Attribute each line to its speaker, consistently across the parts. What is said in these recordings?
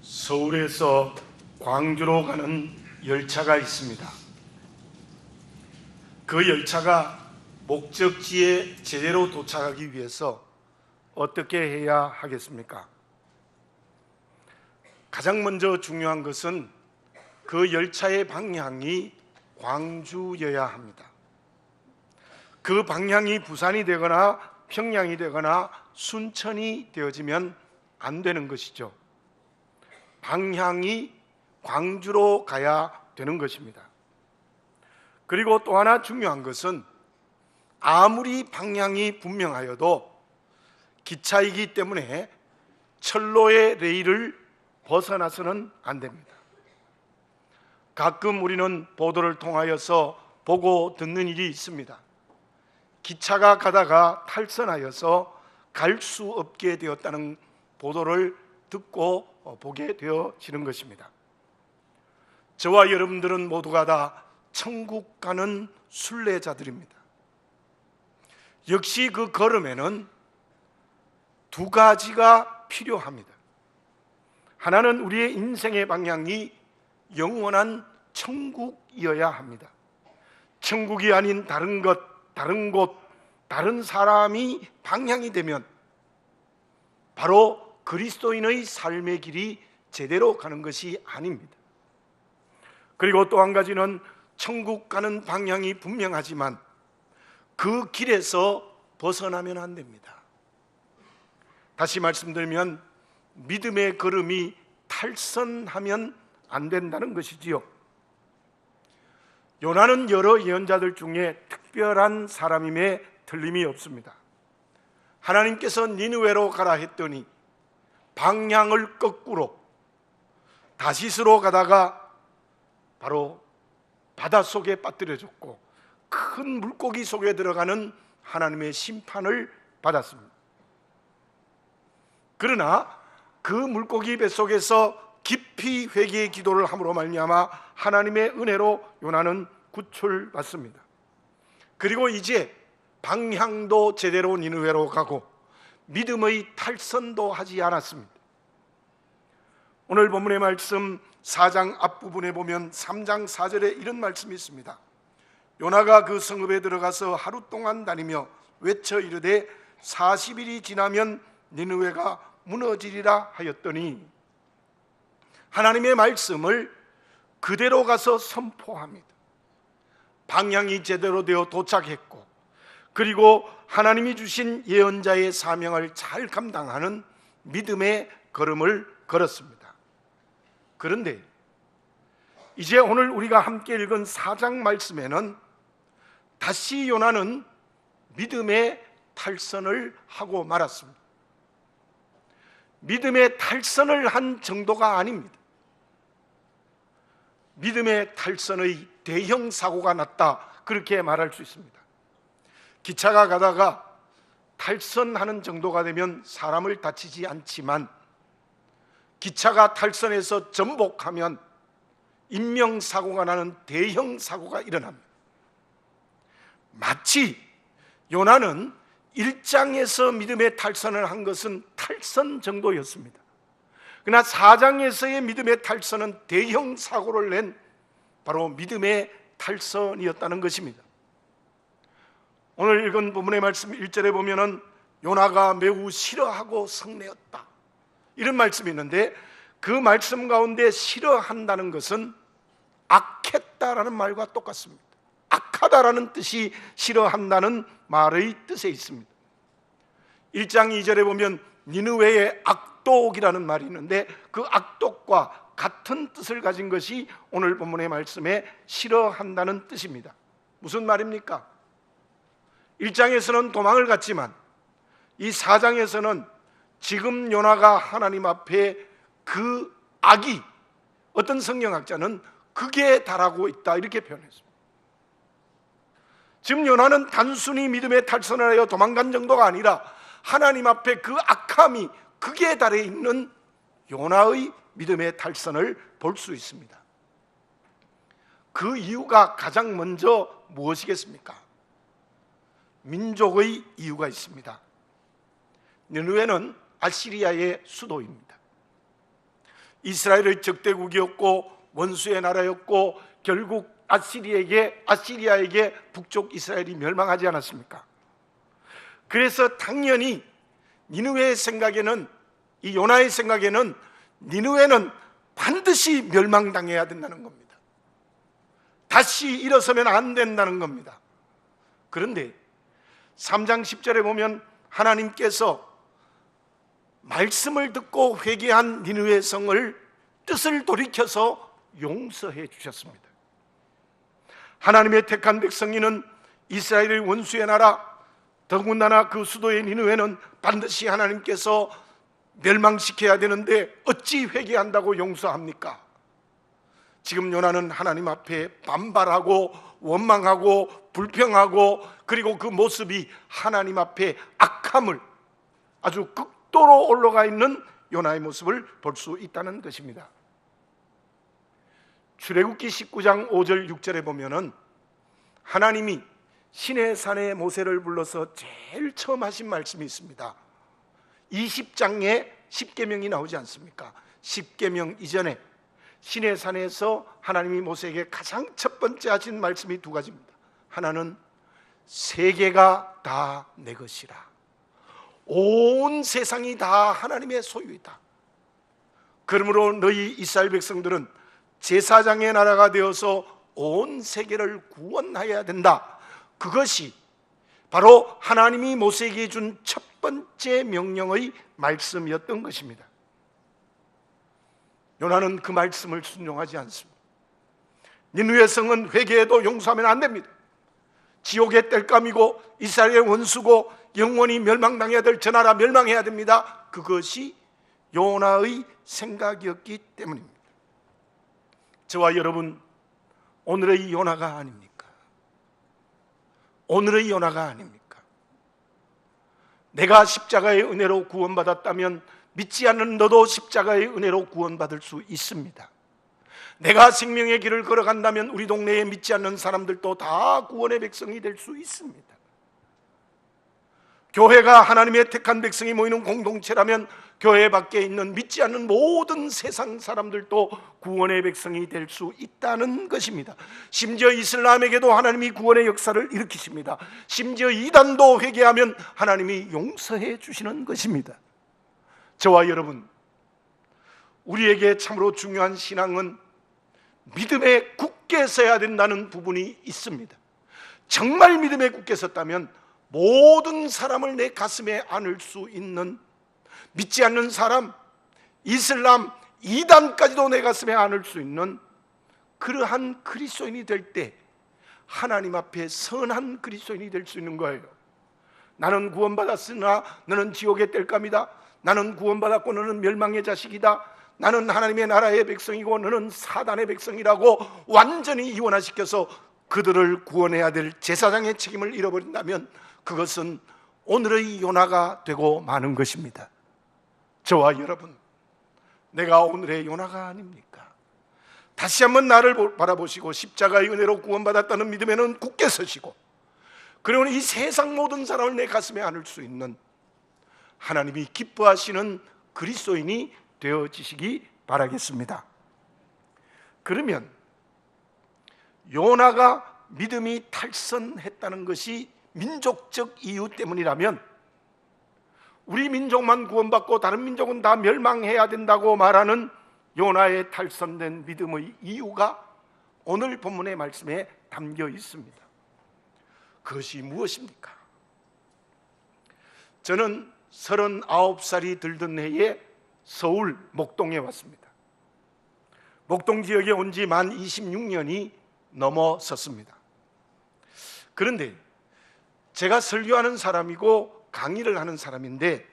Speaker 1: 서울에서 광주로 가는 열차가 있습니다. 그 열차가 목적지에 제대로 도착하기 위해서 어떻게 해야 하겠습니까? 가장 먼저 중요한 것은 그 열차의 방향이 광주여야 합니다. 그 방향이 부산이 되거나 평양이 되거나 순천이 되어지면 안 되는 것이죠. 방향이 광주로 가야 되는 것입니다. 그리고 또 하나 중요한 것은 아무리 방향이 분명하여도 기차이기 때문에 철로의 레일을 벗어나서는 안 됩니다. 가끔 우리는 보도를 통하여서 보고 듣는 일이 있습니다. 기차가 가다가 탈선하여서 갈 수 없게 되었다는 보도를 듣고 보게 되어지는 것입니다. 저와 여러분들은 모두가 다 천국 가는 순례자들입니다. 역시 그 걸음에는 두 가지가 필요합니다. 하나는 우리의 인생의 방향이 영원한 천국이어야 합니다. 천국이 아닌 다른 것, 다른 곳, 다른 사람이 방향이 되면 바로 그리스도인의 삶의 길이 제대로 가는 것이 아닙니다. 그리고 또 한 가지는 천국 가는 방향이 분명하지만 그 길에서 벗어나면 안 됩니다. 다시 말씀드리면 믿음의 걸음이 탈선하면 안 된다는 것이지요. 요나는 여러 예언자들 중에 특별한 사람임에 틀림이 없습니다. 하나님께서 니느웨로 가라 했더니 방향을 거꾸로 다시스로 가다가 바로 바닷속에 빠뜨려졌고 큰 물고기 속에 들어가는 하나님의 심판을 받았습니다. 그러나 그 물고기 뱃속에서 깊이 회개의 기도를 함으로 말미암아 하나님의 은혜로 요나는 구출받습니다. 그리고 이제 방향도 제대로 니느웨로 가고 믿음의 탈선도 하지 않았습니다. 오늘 본문의 말씀 4장 앞부분에 보면 3장 4절에 이런 말씀이 있습니다. 요나가 그 성읍에 들어가서 하루 동안 다니며 외쳐 이르되 40일이 지나면 니느웨가 무너지리라 하였더니 하나님의 말씀을 그대로 가서 선포합니다. 방향이 제대로 되어 도착했고 그리고 하나님이 주신 예언자의 사명을 잘 감당하는 믿음의 걸음을 걸었습니다. 그런데 이제 오늘 우리가 함께 읽은 4장 말씀에는 다시 요나는 믿음의 탈선을 하고 말았습니다. 믿음의 탈선을 한 정도가 아닙니다. 믿음의 탈선의 대형 사고가 났다, 그렇게 말할 수 있습니다. 기차가 가다가 탈선하는 정도가 되면 사람을 다치지 않지만 기차가 탈선해서 전복하면 인명사고가 나는 대형 사고가 일어납니다. 마치 요나는 1장에서 믿음의 탈선을 한 것은 탈선 정도였습니다. 그러나 4장에서의 믿음의 탈선은 대형 사고를 낸 바로 믿음의 탈선이었다는 것입니다. 오늘 읽은 본문의 말씀 1절에 보면은 요나가 매우 싫어하고 성내었다, 이런 말씀이 있는데 그 말씀 가운데 싫어한다는 것은 악했다라는 말과 똑같습니다. 악하다라는 뜻이 싫어한다는 말의 뜻에 있습니다. 1장 2절에 보면 니느웨의 악독이라는 말이 있는데 그 악독과 같은 뜻을 가진 것이 오늘 본문의 말씀에 싫어한다는 뜻입니다. 무슨 말입니까? 1장에서는 도망을 갔지만 이 4장에서는 지금 요나가 하나님 앞에 그 악이 어떤 성경학자는 극에 달하고 있다, 이렇게 표현했습니다. 지금 요나는 단순히 믿음의 탈선을 하여 도망간 정도가 아니라 하나님 앞에 그 악함이 극에 달해 있는 요나의 믿음의 탈선을 볼 수 있습니다. 그 이유가 가장 먼저 무엇이겠습니까? 민족의 이유가 있습니다. 니느웨는 아시리아의 수도입니다. 이스라엘의 적대국이었고 원수의 나라였고 결국 아시리아에게 북쪽 이스라엘이 멸망하지 않았습니까? 그래서 당연히 니느웨의 생각에는, 이 요나의 생각에는 니느웨는 반드시 멸망당해야 된다는 겁니다. 다시 일어서면 안 된다는 겁니다. 그런데 3장 10절에 보면 하나님께서 말씀을 듣고 회개한 니느웨 성을 뜻을 돌이켜서 용서해 주셨습니다. 하나님의 택한 백성이는 이스라엘의 원수의 나라, 더군다나 그 수도의 니느웨는 반드시 하나님께서 멸망시켜야 되는데 어찌 회개한다고 용서합니까? 지금 요나는 하나님 앞에 반발하고 원망하고 불평하고, 그리고 그 모습이 하나님 앞에 악함을, 아주 극도로 올라가 있는 요나의 모습을 볼 수 있다는 것입니다. 출애굽기 19장 5절 6절에 보면은 하나님이 시내산에 모세를 불러서 제일 처음 하신 말씀이 있습니다. 20장에 십계명이 나오지 않습니까? 십계명 이전에 시내산에서 하나님이 모세에게 가장 첫 번째 하신 말씀이 두 가지입니다. 하나는 세계가 다 내 것이라. 온 세상이 다 하나님의 소유이다. 그러므로 너희 이스라엘 백성들은 제사장의 나라가 되어서 온 세계를 구원해야 된다. 그것이 바로 하나님이 모세에게 준 첫 번째 명령의 말씀이었던 것입니다. 요나는 그 말씀을 순종하지 않습니다. 니느웨 성은 회개해도 용서하면 안 됩니다. 지옥의 땔감이고 이스라엘의 원수고 영원히 멸망당해야 될 저 나라 멸망해야 됩니다. 그것이 요나의 생각이었기 때문입니다. 저와 여러분, 오늘의 요나가 아닙니까? 오늘의 요나가 아닙니까? 내가 십자가의 은혜로 구원받았다면 믿지 않는 너도 십자가의 은혜로 구원받을 수 있습니다. 내가 생명의 길을 걸어간다면 우리 동네에 믿지 않는 사람들도 다 구원의 백성이 될 수 있습니다. 교회가 하나님의 택한 백성이 모이는 공동체라면 교회 밖에 있는 믿지 않는 모든 세상 사람들도 구원의 백성이 될 수 있다는 것입니다. 심지어 이슬람에게도 하나님이 구원의 역사를 일으키십니다. 심지어 이단도 회개하면 하나님이 용서해 주시는 것입니다. 저와 여러분, 우리에게 참으로 중요한 신앙은 믿음에 굳게 서야 된다는 부분이 있습니다. 정말 믿음에 굳게 섰다면 모든 사람을 내 가슴에 안을 수 있는, 믿지 않는 사람, 이슬람, 이단까지도 내 가슴에 안을 수 있는 그러한 그리스도인이 될 때 하나님 앞에 선한 그리스도인이 될 수 있는 거예요. 나는 구원받았으나 너는 지옥의 땔감이다. 나는 구원받았고 너는 멸망의 자식이다. 나는 하나님의 나라의 백성이고 너는 사단의 백성이라고 완전히 이원화시켜서 그들을 구원해야 될 제사장의 책임을 잃어버린다면 그것은 오늘의 요나가 되고 마는 것입니다. 저와 여러분, 내가 오늘의 요나가 아닙니까? 다시 한번 나를 바라보시고 십자가의 은혜로 구원받았다는 믿음에는 굳게 서시고, 그리고 이 세상 모든 사람을 내 가슴에 안을 수 있는 하나님이 기뻐하시는 그리스도인이 되어지시기 바라겠습니다. 그러면 요나가 믿음이 탈선했다는 것이 민족적 이유 때문이라면 우리 민족만 구원받고 다른 민족은 다 멸망해야 된다고 말하는 요나의 탈선된 믿음의 이유가 오늘 본문의 말씀에 담겨 있습니다. 그것이 무엇입니까? 저는 39살이 들던 해에 서울 목동에 왔습니다. 목동 지역에 온 지 만 26년이 넘어섰습니다. 그런데 제가 설교하는 사람이고 강의를 하는 사람인데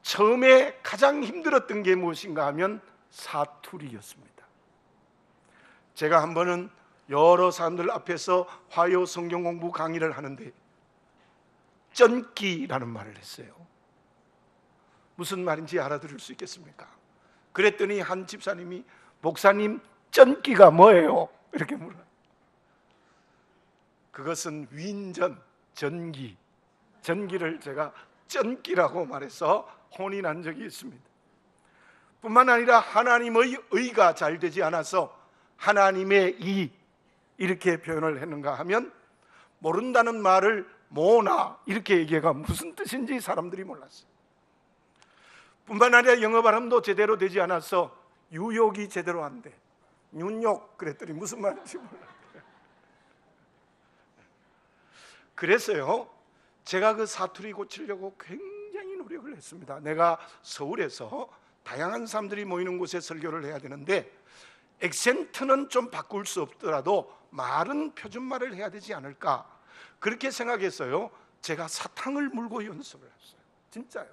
Speaker 1: 처음에 가장 힘들었던 게 무엇인가 하면 사투리였습니다. 제가 한 번은 여러 사람들 앞에서 화요 성경 공부 강의를 하는데 쩐기라는 말을 했어요. 무슨 말인지 알아들을 수 있겠습니까? 그랬더니 한 집사님이 목사님 쩐기가 뭐예요? 이렇게 물어요. 그것은 윈전, 전기, 전기를 제가 쩐기라고 말해서 혼이 난 적이 있습니다. 뿐만 아니라 하나님의 의가 잘 되지 않아서 하나님의 이 이렇게 표현을 했는가 하면 모른다는 말을 모나 이렇게 얘기해가 무슨 뜻인지 사람들이 몰랐어요. 뿐만 아니라 영어 발음도 제대로 되지 않아서 유욕이 제대로 안 돼. 윤욕 그랬더니 무슨 말인지 몰랐어요. 그래서요 제가 그 사투리 고치려고 굉장히 노력을 했습니다. 내가 서울에서 다양한 사람들이 모이는 곳에 설교를 해야 되는데 액센트는 좀 바꿀 수 없더라도 말은 표준말을 해야 되지 않을까 그렇게 생각했어요. 제가 사탕을 물고 연습을 했어요. 진짜요.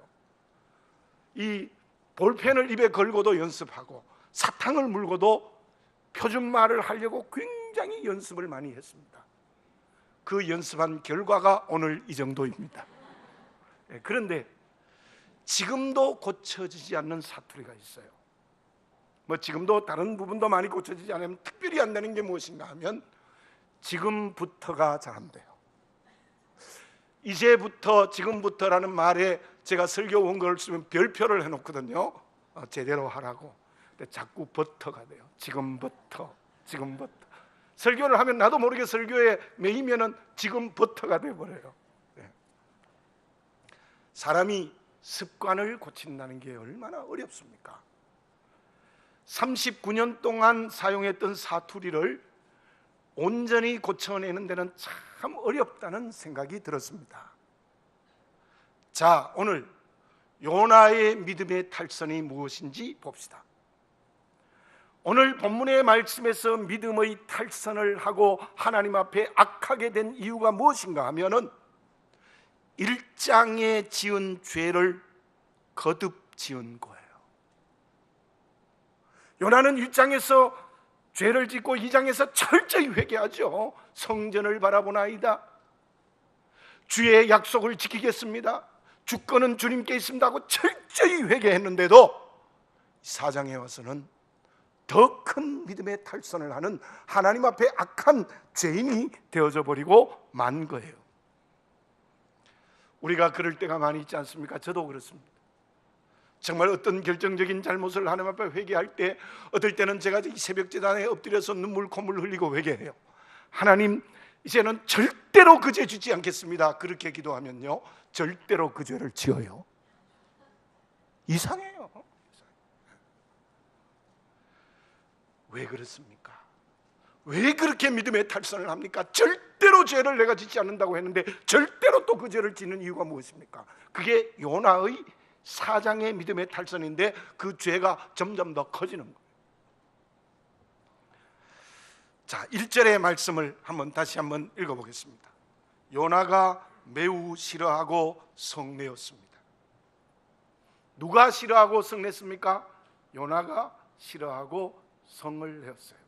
Speaker 1: 이 볼펜을 입에 걸고도 연습하고 사탕을 물고도 표준말을 하려고 굉장히 연습을 많이 했습니다. 그 연습한 결과가 오늘 이 정도입니다. 그런데 지금도 고쳐지지 않는 사투리가 있어요. 지금도 다른 부분도 많이 고쳐지지 않으면 특별히 안 되는 게 무엇인가 하면 지금부터가 잘 안 돼요. 이제부터 지금부터라는 말에 제가 설교 원고를 쓰면 별표를 해놓거든요. 제대로 하라고. 근데 자꾸 버터가 돼요. 지금부터. 설교를 하면 나도 모르게 설교에 매이면은 지금부터가 돼버려요. 사람이 습관을 고친다는 게 얼마나 어렵습니까? 39년 동안 사용했던 사투리를 온전히 고쳐내는 데는 참 어렵다는 생각이 들었습니다. 자, 오늘 요나의 믿음의 탈선이 무엇인지 봅시다. 오늘 본문의 말씀에서 믿음의 탈선을 하고 하나님 앞에 악하게 된 이유가 무엇인가 하면은 1장에 지은 죄를 거듭 지은 거예요. 요나는 1장에서 죄를 짓고 2장에서 철저히 회개하죠. 성전을 바라보나이다. 주의 약속을 지키겠습니다. 주권은 주님께 있습니다 하고 철저히 회개했는데도 4장에 와서는 더 큰 믿음의 탈선을 하는 하나님 앞에 악한 죄인이 되어져 버리고 만 거예요. 우리가 그럴 때가 많이 있지 않습니까? 저도 그렇습니다. 정말 어떤 결정적인 잘못을 하나님 앞에 회개할 때 어떨 때는 제가 이 새벽 제단에 엎드려서 눈물 콧물 흘리고 회개해요. 하나님 이제는 절대로 그 죄 짓지 않겠습니다. 그렇게 기도하면요 절대로 그 죄를 지어요. 이상해요. 왜 그렇습니까? 왜 그렇게 믿음의 탈선을 합니까? 절대로 죄를 내가 짓지 않는다고 했는데 절대로 또 그 죄를 짓는 이유가 무엇입니까? 그게 요나의 4장의 믿음의 탈선인데 그 죄가 점점 더 커지는 거예요. 자, 1절의 말씀을 다시 한번 읽어보겠습니다. 요나가 매우 싫어하고 성내었습니다. 누가 싫어하고 성냈습니까? 요나가 싫어하고 성을 내었어요.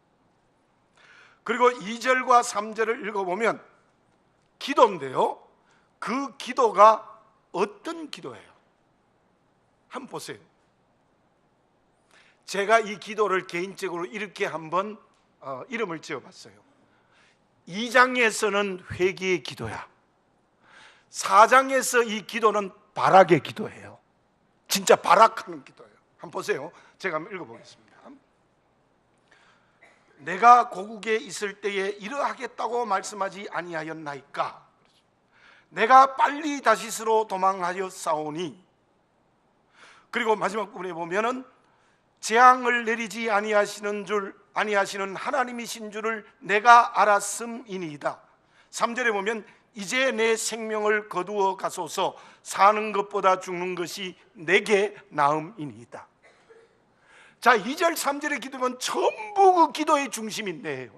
Speaker 1: 그리고 2절과 3절을 읽어보면 기도인데요, 그 기도가 어떤 기도예요? 한번 보세요. 제가 이 기도를 개인적으로 이렇게 한번 이름을 지어봤어요. 2장에서는 회개의 기도야. 4장에서 이 기도는 발악의 기도예요. 진짜 발악하는 기도예요. 한번 보세요. 제가 한번 읽어보겠습니다. 내가 고국에 있을 때에 이러하겠다고 말씀하지 아니하였나이까? 내가 빨리 다시스로 도망하였사오니. 그리고 마지막 부분에 보면은 재앙을 내리지 아니하시는 하나님이신 줄을 내가 알았음이니이다. 3절에 보면 이제 내 생명을 거두어 가소서, 사는 것보다 죽는 것이 내게 나음이니이다. 자, 2절 3절의 기도는 전부 그 기도의 중심인데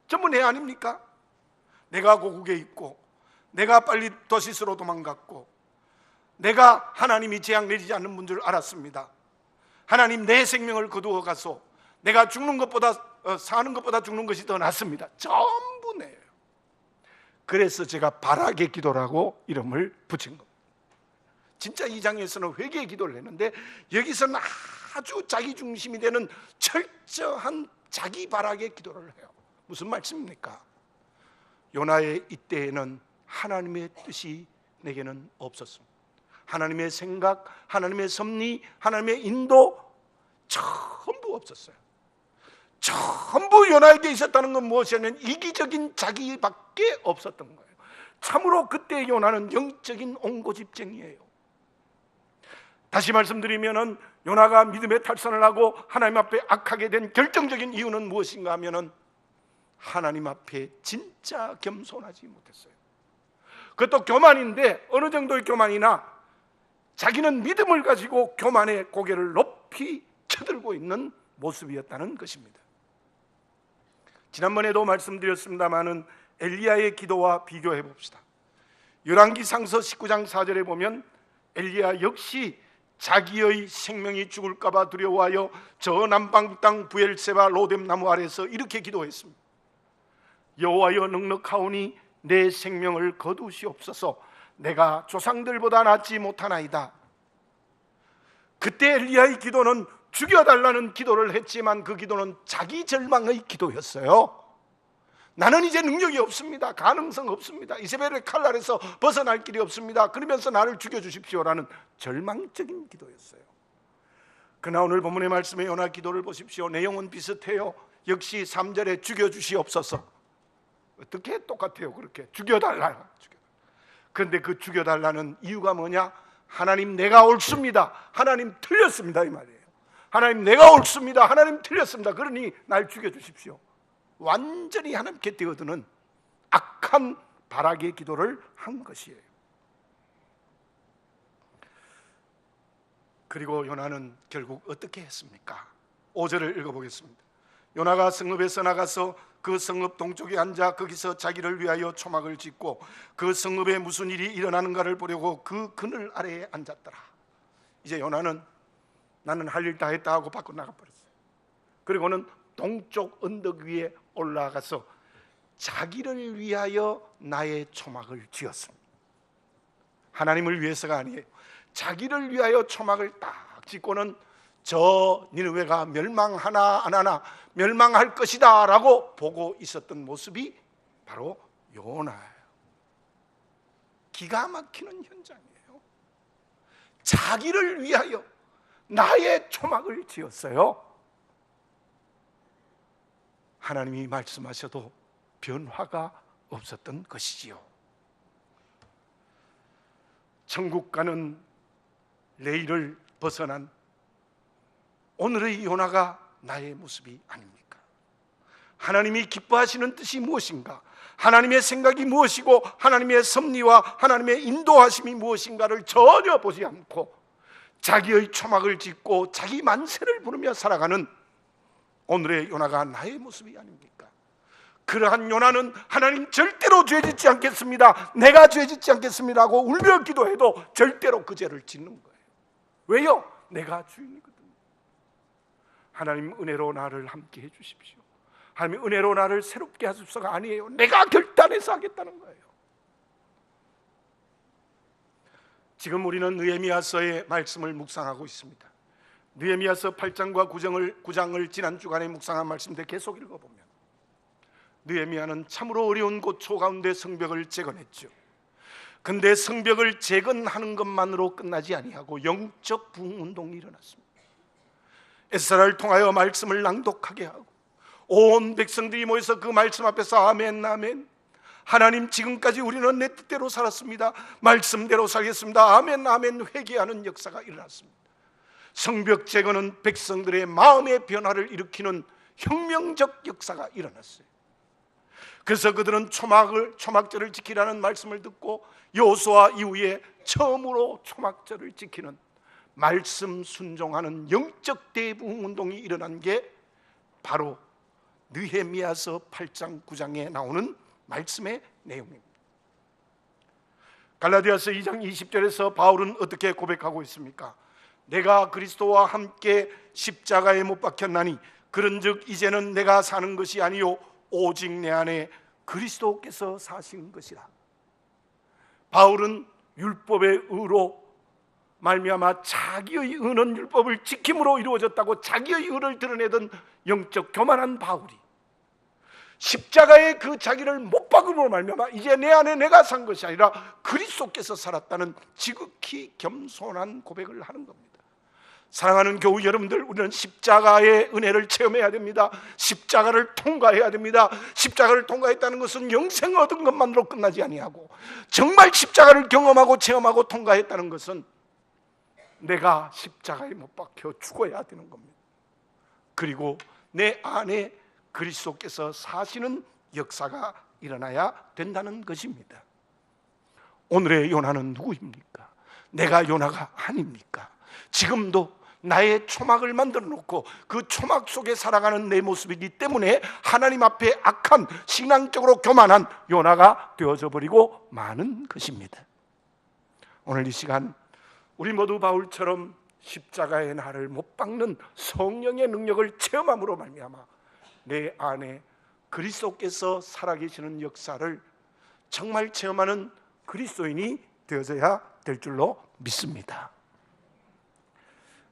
Speaker 1: 전부 내 아닙니까? 내가 고국에 있고, 내가 빨리 도시스로 도망갔고, 내가 하나님이 재앙 내리지 않는 분 줄 알았습니다. 하나님 내 생명을 거두어 가소, 내가 죽는 것보다 사는 것보다 죽는 것이 더 낫습니다. 전부 내요. 그래서 제가 발악의 기도라고 이름을 붙인 겁니다. 진짜 2장에서는 회개의 기도를 했는데 여기서는 아주 자기 중심이 되는 철저한 자기 발악의 기도를 해요. 무슨 말씀입니까? 요나의 이때에는 하나님의 뜻이 내게는 없었습니다. 하나님의 생각, 하나님의 섭리, 하나님의 인도 전부 없었어요. 전부 요나에게 있었다는 건 무엇이냐면 이기적인 자기밖에 없었던 거예요. 참으로 그때 요나는 영적인 옹고집쟁이에요. 다시 말씀드리면은 요나가 믿음의 탈선을 하고 하나님 앞에 악하게 된 결정적인 이유는 무엇인가 하면은 하나님 앞에 진짜 겸손하지 못했어요. 그것도 교만인데 어느 정도의 교만이나 자기는 믿음을 가지고 교만의 고개를 높이 쳐들고 있는 모습이었다는 것입니다. 지난번에도 말씀드렸습니다마는 엘리야의 기도와 비교해 봅시다. 열왕기상서 19장 4절에 보면 엘리야 역시 자기의 생명이 죽을까 봐 두려워하여 저 남방 땅 부엘세바 로뎀 나무 아래서 이렇게 기도했습니다. 여호와여 넉넉하오니 내 생명을 거두시옵소서. 내가 조상들보다 낫지 못하나이다. 그때 엘리야의 기도는 죽여달라는 기도를 했지만 그 기도는 자기 절망의 기도였어요. 나는 이제 능력이 없습니다. 가능성 없습니다. 이세벨의 칼 아래서 벗어날 길이 없습니다. 그러면서 나를 죽여주십시오라는 절망적인 기도였어요. 그러나 오늘 본문의 말씀의 요나 기도를 보십시오. 내용은 비슷해요. 역시 3절에 죽여주시옵소서. 어떻게 똑같아요? 그렇게 죽여달라. 그런데 그 죽여달라는 이유가 뭐냐? 하나님 내가 옳습니다. 하나님 틀렸습니다 이 말이에요. 하나님 내가 옳습니다. 하나님 틀렸습니다. 그러니 날 죽여주십시오. 완전히 하나님께 뛰어드는 악한 발악의 기도를 한 것이에요. 그리고 요나는 결국 어떻게 했습니까? 5절을 읽어보겠습니다. 요나가 성읍에서 나가서 그 성읍 동쪽에 앉아 거기서 자기를 위하여 초막을 짓고 그 성읍에 무슨 일이 일어나는가를 보려고 그 그늘 아래에 앉았더라. 이제 요나는 나는 할 일 다 했다 하고 밖으로 나가버렸어요. 그리고는 동쪽 언덕 위에 올라가서 자기를 위하여 나의 초막을 지었습니다. 하나님을 위해서가 아니에요. 자기를 위하여 초막을 딱 짓고는 저 니느웨가 멸망하나 안 하나 멸망할 것이다 라고 보고 있었던 모습이 바로 요나예요. 기가 막히는 현장이에요. 자기를 위하여 나의 초막을 지었어요. 하나님이 말씀하셔도 변화가 없었던 것이지요. 천국 가는 레일을 벗어난 오늘의 요나가 나의 모습이 아닙니까? 하나님이 기뻐하시는 뜻이 무엇인가? 하나님의 생각이 무엇이고 하나님의 섭리와 하나님의 인도하심이 무엇인가를 전혀 보지 않고 자기의 초막을 짓고 자기 만세를 부르며 살아가는 오늘의 요나가 나의 모습이 아닙니까? 그러한 요나는 하나님 절대로 죄짓지 않겠습니다, 내가 죄짓지 않겠습니다 하고 울며 기도해도 절대로 그 죄를 짓는 거예요. 왜요? 내가 주인이거든요. 하나님 은혜로 나를 함께 해주십시오. 하나님 은혜로 나를 새롭게 하십시오가 아니에요. 내가 결단해서 하겠다는 거예요. 지금 우리는 느헤미야서의 말씀을 묵상하고 있습니다. 느헤미야서 8장과 9장을 지난 주간에 묵상한 말씀인데 계속 읽어보면 느헤미야는 참으로 어려운 고초 가운데 성벽을 재건했죠. 근데 성벽을 재건하는 것만으로 끝나지 아니하고 영적 부흥운동이 일어났습니다. 에스라를 통하여 말씀을 낭독하게 하고 온 백성들이 모여서 그 말씀 앞에서 아멘 아멘, 하나님 지금까지 우리는 내 뜻대로 살았습니다, 말씀대로 살겠습니다, 아멘 아멘 회개하는 역사가 일어났습니다. 성벽 재건은 백성들의 마음의 변화를 일으키는 혁명적 역사가 일어났어요. 그래서 그들은 초막절을 지키라는 말씀을 듣고 여호수아 이후에 처음으로 초막절을 지키는 말씀 순종하는 영적 대부흥 운동이 일어난 게 바로 느헤미야서 8장 9장에 나오는 말씀의 내용입니다. 갈라디아서 2장 20절에서 바울은 어떻게 고백하고 있습니까? 내가 그리스도와 함께 십자가에 못 박혔나니 그런즉 이제는 내가 사는 것이 아니요 오직 내 안에 그리스도께서 사시는 것이라. 바울은 율법의 의로 말미암아 자기의 의는 율법을 지킴으로 이루어졌다고 자기의 의를 드러내던 영적 교만한 바울이 십자가의 그 자기를 못 박음으로 말미암아 이제 내 안에 내가 산 것이 아니라 그리스도께서 살았다는 지극히 겸손한 고백을 하는 겁니다. 사랑하는 교우 여러분들, 우리는 십자가의 은혜를 체험해야 됩니다. 십자가를 통과해야 됩니다. 십자가를 통과했다는 것은 영생 얻은 것만으로 끝나지 아니하고, 정말 십자가를 경험하고 체험하고 통과했다는 것은 내가 십자가에 못 박혀 죽어야 되는 겁니다. 그리고 내 안에 그리스도께서 사시는 역사가 일어나야 된다는 것입니다. 오늘의 요나는 누구입니까? 내가 요나가 아닙니까? 지금도 나의 초막을 만들어 놓고 그 초막 속에 살아가는 내 모습이기 때문에 하나님 앞에 악한, 신앙적으로 교만한 요나가 되어져 버리고 마는 것입니다. 오늘 이 시간 우리 모두 바울처럼 십자가의 나를 못 박는 성령의 능력을 체험함으로 말미암아 내 안에 그리스도께서 살아계시는 역사를 정말 체험하는 그리스도인이 되어져야 될 줄로 믿습니다.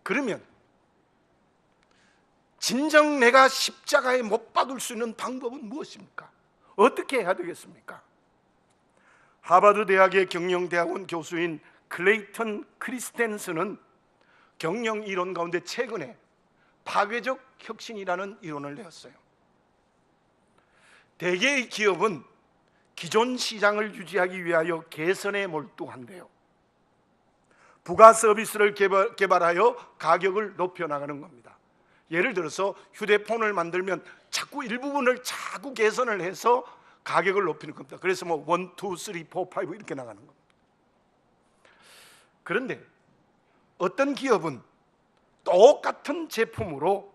Speaker 1: 그러면 진정 내가 십자가에 못 박을 수 있는 방법은 무엇입니까? 어떻게 해야 되겠습니까? 하버드 대학의 경영대학원 교수인 클레이턴 크리스텐스는 경영 이론 가운데 최근에 파괴적 혁신이라는 이론을 내었어요. 대개의 기업은 기존 시장을 유지하기 위하여 개선에 몰두한대요. 부가 서비스를 개발하여 가격을 높여나가는 겁니다. 예를 들어서 휴대폰을 만들면 자꾸 일부분을 자꾸 개선을 해서 가격을 높이는 겁니다. 그래서 뭐 1, 2, 3, 4, 5 이렇게 나가는 겁니다. 그런데 어떤 기업은 똑같은 제품으로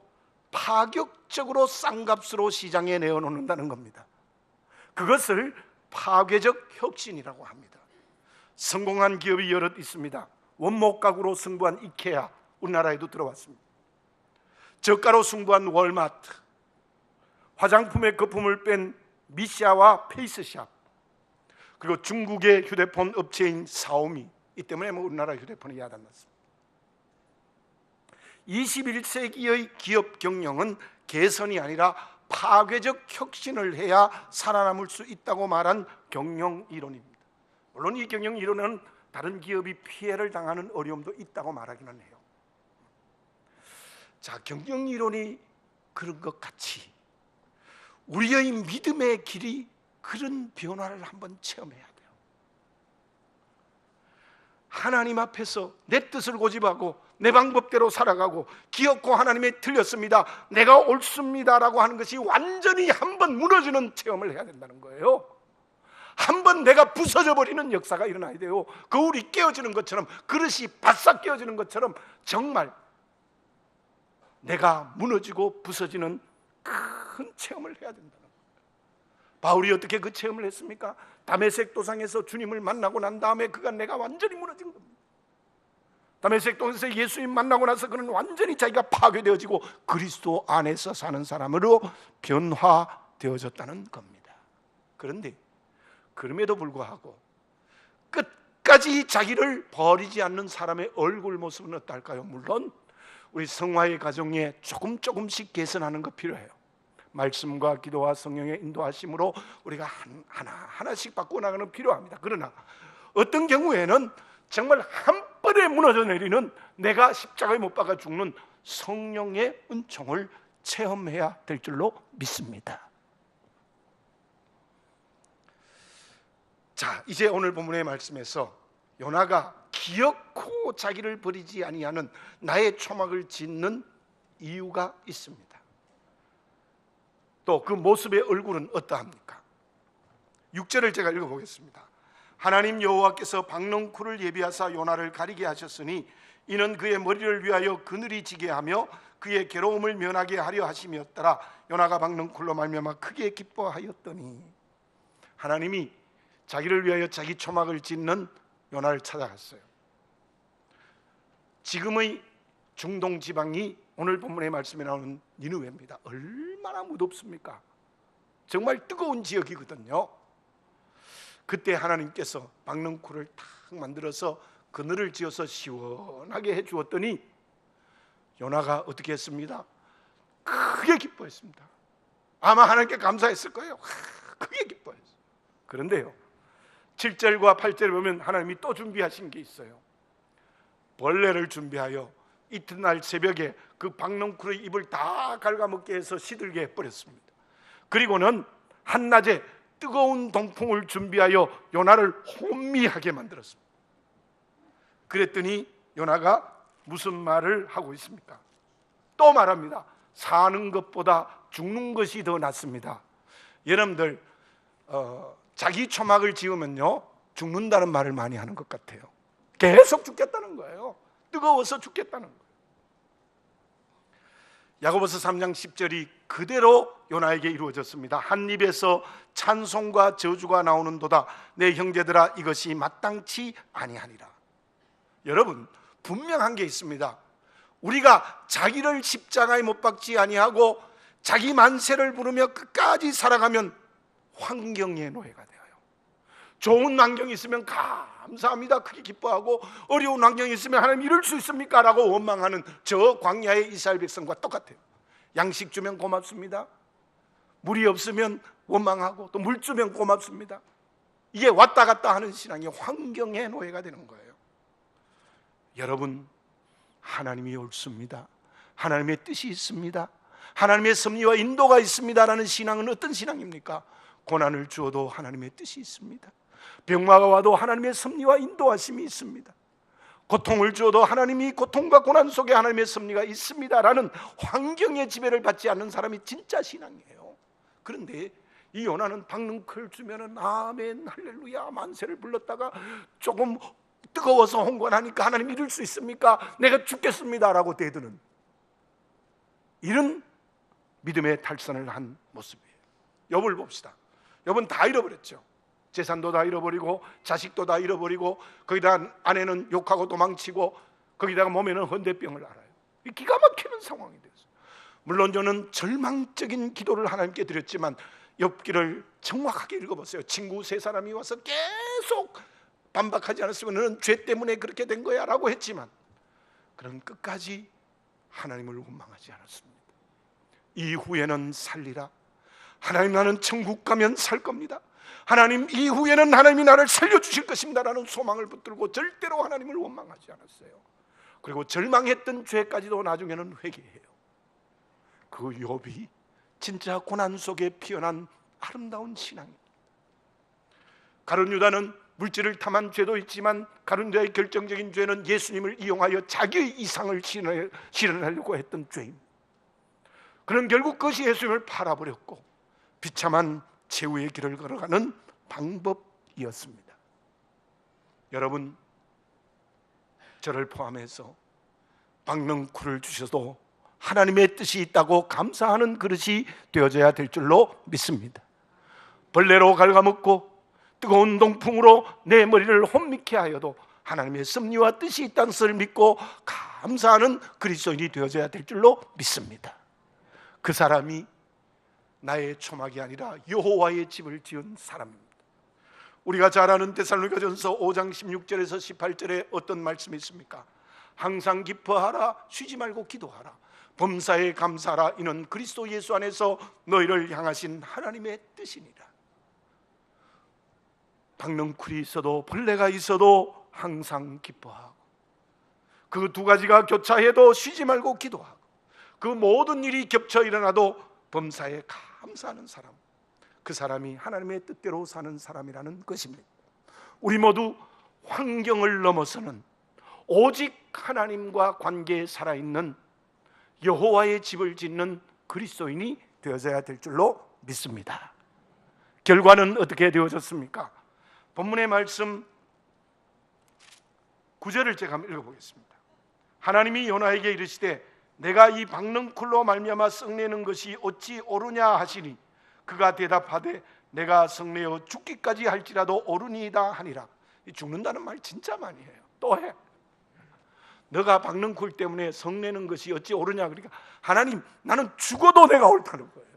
Speaker 1: 파격적으로 싼 값으로 시장에 내어놓는다는 겁니다. 그것을 파괴적 혁신이라고 합니다. 성공한 기업이 여럿 있습니다. 원목 가구로 승부한 이케아, 우리나라에도 들어왔습니다. 저가로 승부한 월마트, 화장품의 거품을 뺀 미샤와 페이스샵, 그리고 중국의 휴대폰 업체인 샤오미, 이 때문에 우리나라 휴대폰이 야단났습니다. 21세기의 기업 경영은 개선이 아니라 파괴적 혁신을 해야 살아남을 수 있다고 말한 경영 이론입니다. 물론 이 경영 이론은 다른 기업이 피해를 당하는 어려움도 있다고 말하기는 해요. 자, 경영 이론이 그런 것 같이 우리의 믿음의 길이 그런 변화를 한번 체험해야 돼요. 하나님 앞에서 내 뜻을 고집하고 내 방법대로 살아가고 기어코 하나님이 틀렸습니다, 내가 옳습니다라고 하는 것이 완전히 한번 무너지는 체험을 해야 된다는 거예요. 한번 내가 부서져 버리는 역사가 일어나야 돼요. 거울이 깨어지는 것처럼, 그릇이 바싹 깨어지는 것처럼 정말 내가 무너지고 부서지는 큰 체험을 해야 된다는 거예요. 바울이 어떻게 그 체험을 했습니까? 다메섹 도상에서 주님을 만나고 난 다음에 그가 내가 완전히 무너진 겁니다. 다메섹 도상에서 예수님 만나고 나서 그는 완전히 자기가 파괴되어지고 그리스도 안에서 사는 사람으로 변화되어졌다는 겁니다. 그런데 그럼에도 불구하고 끝까지 자기를 버리지 않는 사람의 얼굴 모습은 어떨까요? 물론 우리 성화의 가정에 조금씩 개선하는 거 필요해요. 말씀과 기도와 성령의 인도하심으로 우리가 하나씩 바꿔나가는 필요합니다. 그러나 어떤 경우에는 정말 한 번에 무너져 내리는, 내가 십자가에 못 박아 죽는 성령의 은총을 체험해야 될 줄로 믿습니다. 자, 이제 오늘 본문의 말씀에서 요나가 기어코 자기를 버리지 아니하는 나의 초막을 짓는 이유가 있습니다. 또 그 모습의 얼굴은 어떠합니까? 6절을 제가 읽어보겠습니다. 하나님 여호와께서 박넝쿨을 예비하사 요나를 가리게 하셨으니 이는 그의 머리를 위하여 그늘이 지게 하며 그의 괴로움을 면하게 하려 하심이었더라. 요나가 박넝쿨로 말미암아 크게 기뻐하였더니, 하나님이 자기를 위하여 자기 초막을 짓는 요나를 찾아갔어요. 지금의 중동 지방이 오늘 본문의 말씀에 나오는 니느웨입니다. 얼마나 무덥습니까? 정말 뜨거운 지역이거든요. 그때 하나님께서 박넝쿨을 탁 만들어서 그늘을 지어서 시원하게 해주었더니 요나가 어떻게 했습니다? 크게 기뻐했습니다. 아마 하나님께 감사했을 거예요. 크게 기뻐했어요. 그런데요, 7절과 8절에 보면 하나님이 또 준비하신 게 있어요. 벌레를 준비하여 이튿날 새벽에 그 박넝쿨의 입을 다 갉아먹게 해서 시들게 해버렸습니다. 그리고는 한낮에 뜨거운 동풍을 준비하여 요나를 혼미하게 만들었습니다. 그랬더니 요나가 무슨 말을 하고 있습니까? 또 말합니다. 사는 것보다 죽는 것이 더 낫습니다. 여러분들 자기 초막을 지으면요 죽는다는 말을 많이 하는 것 같아요. 계속 죽겠다는 거예요. 뜨거워서 죽겠다는 거예요. 야고보서 3장 10절이 그대로 요나에게 이루어졌습니다. 한 입에서 찬송과 저주가 나오는도다. 내 형제들아 이것이 마땅치 아니하니라. 여러분, 분명한 게 있습니다. 우리가 자기를 십자가에 못 박지 아니하고 자기 만세를 부르며 끝까지 살아가면 환경의 노예가 되어요. 좋은 환경이 있으면 감사합니다, 크게 기뻐하고, 어려운 환경이 있으면 하나님 이럴 수 있습니까? 라고 원망하는 저 광야의 이스라엘 백성과 똑같아요. 양식 주면 고맙습니다. 물이 없으면 원망하고, 또 물 주면 고맙습니다. 이게 왔다 갔다 하는 신앙이 환경의 노예가 되는 거예요. 여러분, 하나님이 옳습니다. 하나님의 뜻이 있습니다. 하나님의 섭리와 인도가 있습니다라는 신앙은 어떤 신앙입니까? 고난을 주어도 하나님의 뜻이 있습니다. 병마가 와도 하나님의 섭리와 인도하심이 있습니다. 고통을 주어도 하나님이 고통과 고난 속에 하나님의 섭리가 있습니다라는 환경의 지배를 받지 않는 사람이 진짜 신앙이에요. 그런데 이 요나는 박능쿨 주면은 아멘 할렐루야 만세를 불렀다가 조금 뜨거워서 홍건하니까 하나님 이럴 수 있습니까? 내가 죽겠습니다라고 대드는 이런 믿음의 탈선을 한 모습이에요. 욥을 봅시다. 욥은 다 잃어버렸죠. 재산도 다 잃어버리고 자식도 다 잃어버리고 거기다 아내는 욕하고 도망치고 거기다가 몸에는 헌대병을 앓아요. 기가 막히는 상황이 됐어요. 물론 저는 절망적인 기도를 하나님께 드렸지만 욥기를 정확하게 읽어봤어요. 친구 세 사람이 와서 계속 반박하지 않았으면 너는 죄 때문에 그렇게 된 거야 라고 했지만 그는 끝까지 하나님을 원망하지 않았습니다. 이후에는 살리라. 하나님 나는 천국 가면 살 겁니다. 하나님 이후에는 하나님이 나를 살려주실 것입니다 라는 소망을 붙들고 절대로 하나님을 원망하지 않았어요. 그리고 절망했던 죄까지도 나중에는 회개해요. 그 욥이 진짜 고난 속에 피어난 아름다운 신앙입니다. 가룟 유다는 물질을 탐한 죄도 있지만 가룟 유다의 결정적인 죄는 예수님을 이용하여 자기의 이상을 실현하려고 했던 죄입니다. 그는 결국 그것이 예수님을 팔아버렸고 비참한 최후의 길을 걸어가는 방법이었습니다. 여러분, 저를 포함해서 박능쿨을 주셔도 하나님의 뜻이 있다고 감사하는 그릇이 되어져야 될 줄로 믿습니다. 벌레로 갉아먹고 뜨거운 동풍으로 내 머리를 혼미케 하여도 하나님의 섭리와 뜻이 있다는 것을 믿고 감사하는 그리스도인이 되어져야 될 줄로 믿습니다. 그 사람이 나의 초막이 아니라 여호와의 집을 지은 사람입니다. 우리가 잘 아는 데살로니가전서 5장 16절에서 18절에 어떤 말씀이 있습니까? 항상 기뻐하라, 쉬지 말고 기도하라, 범사에 감사하라, 이는 그리스도 예수 안에서 너희를 향하신 하나님의 뜻이니라. 박능쿨이 있어도 벌레가 있어도 항상 기뻐하고 그 두 가지가 교차해도 쉬지 말고 기도하고 그 모든 일이 겹쳐 일어나도 범사에 감사하는 사람, 그 사람이 하나님의 뜻대로 사는 사람이라는 것입니다. 우리 모두 환경을 넘어서는 오직 하나님과 관계에 살아있는 여호와의 집을 짓는 그리스도인이 되어져야 될 줄로 믿습니다. 결과는 어떻게 되어졌습니까? 본문의 말씀 9절을 제가 한번 읽어보겠습니다. 하나님이 요나에게 이르시되 내가 이 박능쿨로 말미암아 썩내는 것이 어찌 옳으냐 하시니 그가 대답하되 내가 썩내어 죽기까지 할지라도 옳으니이다 하니라. 죽는다는 말 진짜 많이 해요. 또 해. 너가 박능쿨 때문에 썩내는 것이 어찌 옳으냐. 그러니까 하나님 나는 죽어도 내가 옳다는 거예요.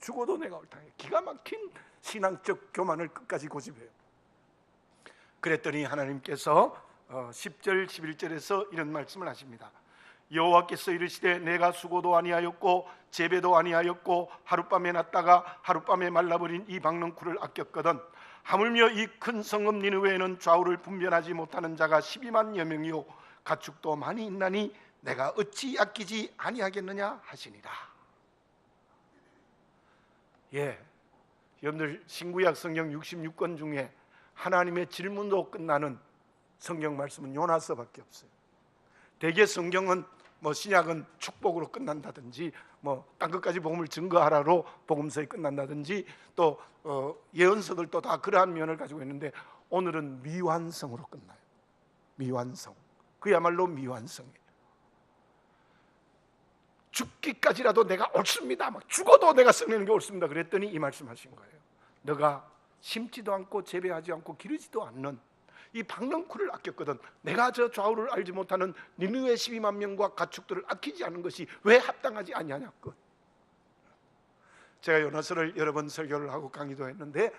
Speaker 1: 죽어도 내가 옳다는 거예요. 기가 막힌 신앙적 교만을 끝까지 고집해요. 그랬더니 하나님께서 10절 11절에서 이런 말씀을 하십니다. 여호와께서 이르시되 내가 수고도 아니하였고 재배도 아니하였고 하룻밤에 났다가 하룻밤에 말라버린 이 박넝쿨을 아꼈거든 하물며 이 큰 성읍 니느웨에는 좌우를 분별하지 못하는 자가 12만여 명이요 가축도 많이 있나니 내가 어찌 아끼지 아니하겠느냐 하시니라. 여러분들 신구약 성경 66권 중에 하나님의 질문으로 끝나는 성경 말씀은 요나서밖에 없어요. 대개 성경은 신약은 축복으로 끝난다든지 딴 것까지 복음을 증거하라로 복음서에 끝난다든지 또 예언서들도 다 그러한 면을 가지고 있는데 오늘은 미완성으로 끝나요. 미완성. 그야말로 미완성이에요. 죽기까지라도 내가 옳습니다. 죽어도 내가 썩내는 게 옳습니다. 그랬더니 이 말씀하신 거예요. 너가 심지도 않고 재배하지 않고 기르지도 않는 이 박넝쿨을 아꼈거든 내가 저 좌우를 알지 못하는 니느웨 12만 명과 가축들을 아끼지 않은 것이 왜 합당하지 아니하냐고. 제가 요나서를 여러 번 설교를 하고 강의도 했는데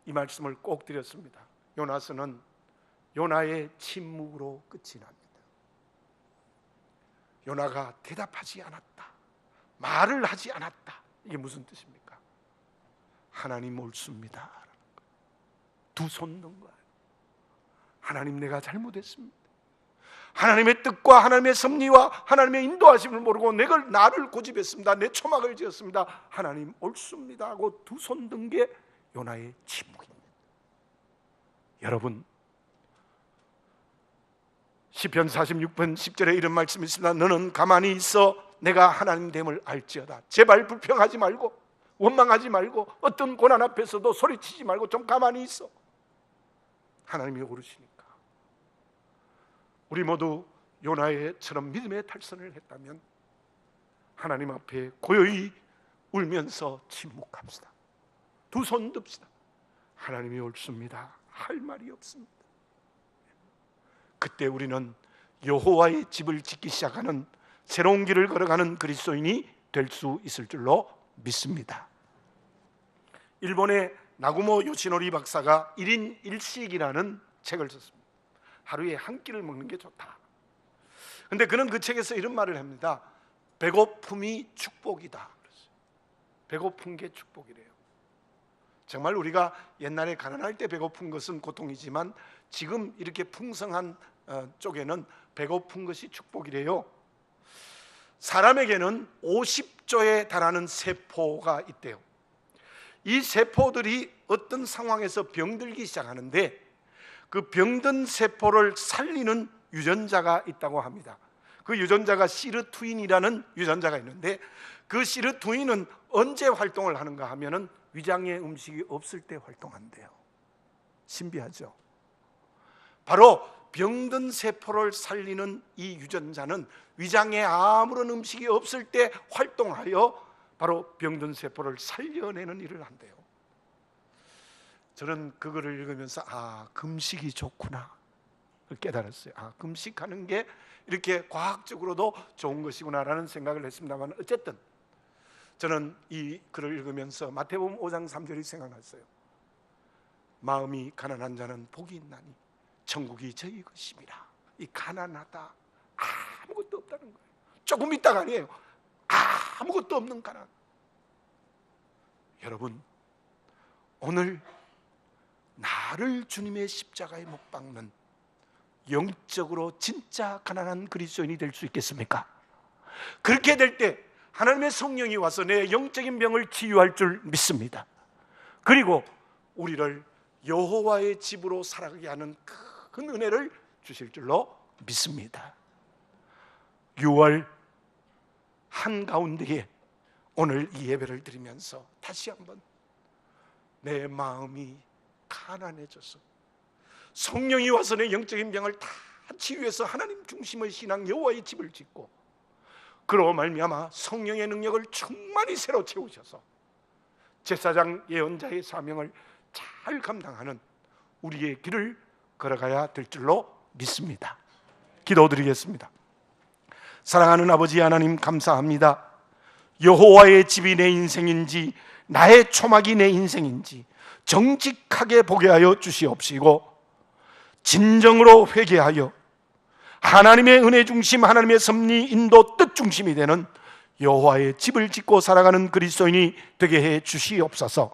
Speaker 1: 이 말씀을 꼭 드렸습니다. 요나서는 요나의 침묵으로 끝이 납니다. 요나가 대답하지 않았다, 말을 하지 않았다. 이게 무슨 뜻입니까? 하나님 옳습니다. 두 손 넣은 거예요. 하나님 내가 잘못했습니다. 하나님의 뜻과 하나님의 섭리와 하나님의 인도하심을 모르고 나를 고집했습니다. 내 초막을 지었습니다. 하나님 옳습니다 하고 두 손 든 게 요나의 침묵입니다. 여러분 시편 46편 10절에 이런 말씀이 있습니다. 너는 가만히 있어 내가 하나님 됨을 알지어다. 제발 불평하지 말고 원망하지 말고 어떤 고난 앞에서도 소리치지 말고 좀 가만히 있어. 하나님이 오르시니까. 우리 모두 요나처럼 믿음의 탈선을 했다면 하나님 앞에 고요히 울면서 침묵합시다. 두 손 듭시다. 하나님이 옳습니다. 할 말이 없습니다. 그때 우리는 여호와의 집을 짓기 시작하는 새로운 길을 걸어가는 그리스도인이 될 수 있을 줄로 믿습니다. 일본의 나구모 요시노리 박사가 1인 1식이라는 책을 썼습니다. 하루에 한 끼를 먹는 게 좋다. 근데 그는 그 책에서 이런 말을 합니다. 배고픔이 축복이다. 배고픈 게 축복이래요. 정말 우리가 옛날에 가난할 때 배고픈 것은 고통이지만 지금 이렇게 풍성한 쪽에는 배고픈 것이 축복이래요. 사람에게는 50조에 달하는 세포가 있대요. 이 세포들이 어떤 상황에서 병들기 시작하는데 그 병든 세포를 살리는 유전자가 있다고 합니다. 그 유전자가 시르투인이라는 유전자가 있는데 그 시르투인은 언제 활동을 하는가 하면은 위장에 음식이 없을 때 활동한대요. 신비하죠? 바로 병든 세포를 살리는 이 유전자는 위장에 아무런 음식이 없을 때 활동하여 바로 병든 세포를 살려내는 일을 한대요. 저는 그거를 읽으면서 금식이 좋구나 깨달았어요. 금식하는 게 이렇게 과학적으로도 좋은 것이구나라는 생각을 했습니다만 어쨌든 저는 이 글을 읽으면서 마태복음 5장 3절이 생각났어요. 마음이 가난한 자는 복이 있나니 천국이 저희 것입니다. 이 가난하다, 아무것도 없다는 거예요. 조금 있다가 아니에요. 아무것도 없는 가난. 여러분 오늘 나를 주님의 십자가에 못 박는 영적으로 진짜 가난한 그리스도인이 될 수 있겠습니까? 그렇게 될 때 하나님의 성령이 와서 내 영적인 병을 치유할 줄 믿습니다. 그리고 우리를 여호와의 집으로 살아가게 하는 큰 은혜를 주실 줄로 믿습니다. 6월 한가운데에 오늘 이 예배를 드리면서 다시 한번 내 마음이 가난해져서 성령이 와서 내 영적인 병을 다 치유해서 하나님 중심의 신앙 여호와의 집을 짓고 그로 말미암아 성령의 능력을 충만히 새로 채우셔서 제사장 예언자의 사명을 잘 감당하는 우리의 길을 걸어가야 될 줄로 믿습니다. 기도드리겠습니다. 사랑하는 아버지 하나님 감사합니다. 여호와의 집이 내 인생인지 나의 초막이 내 인생인지 정직하게 보게 하여 주시옵시고 진정으로 회개하여 하나님의 은혜 중심, 하나님의 섭리, 인도, 뜻 중심이 되는 여호와의 집을 짓고 살아가는 그리스도인이 되게 해 주시옵소서.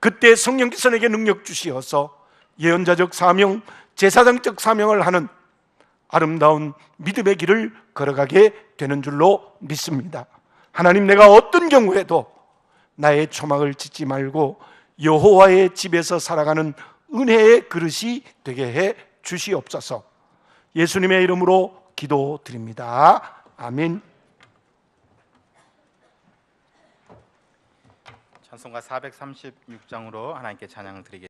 Speaker 1: 그때 성령께서 내게 능력 주시어서 예언자적 사명, 제사장적 사명을 하는 아름다운 믿음의 길을 걸어가게 되는 줄로 믿습니다. 하나님, 내가 어떤 경우에도 나의 초막을 짓지 말고 여호와의 집에서 살아가는 은혜의 그릇이 되게 해 주시옵소서. 예수님의 이름으로 기도드립니다. 아멘.
Speaker 2: 찬송가 436장으로 하나님께 찬양을 드리겠습니다.